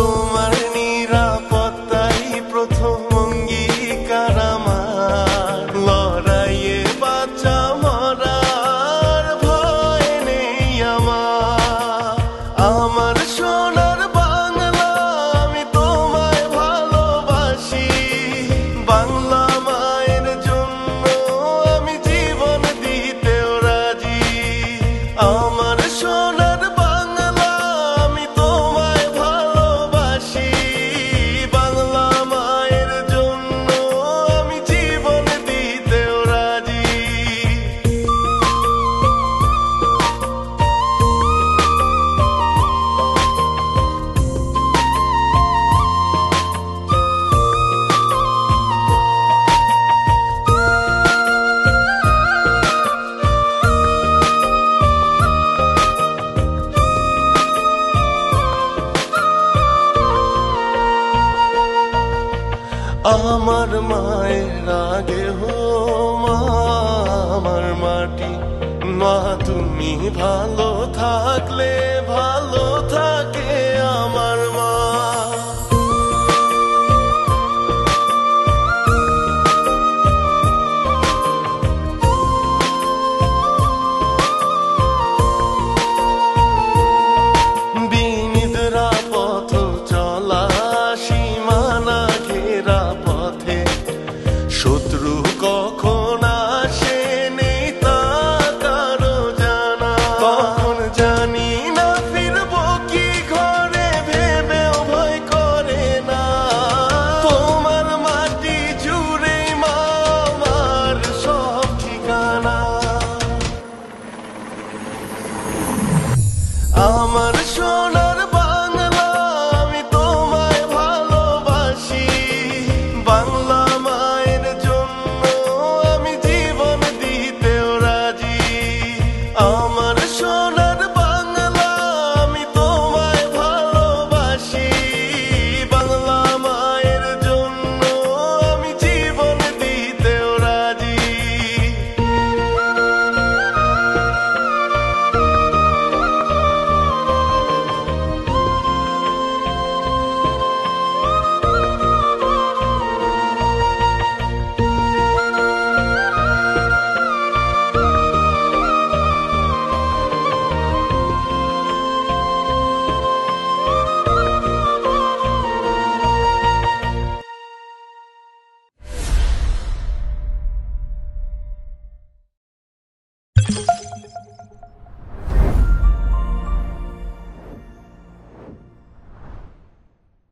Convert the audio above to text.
তোমার নিরাপত্তাই প্রথম অঙ্গীকার আমার। লড়াইয়ে বাঁচা মরার ভয় নেই আমার। আমার সোনার বাংলা আমি তোমায় ভালোবাসি। বাংলা মায়ের জন্য আমি জীবন দিতেও রাজি। আমার সোনার বাংলা আমি তোমায় ভালোবাসি। বাংলা মায়ের জন্য আমি জীবন দিতেও রাজি। আমার মায়ের আগে হো মা আমার মাটি। মা তুমি ভালো থাকলে ভালো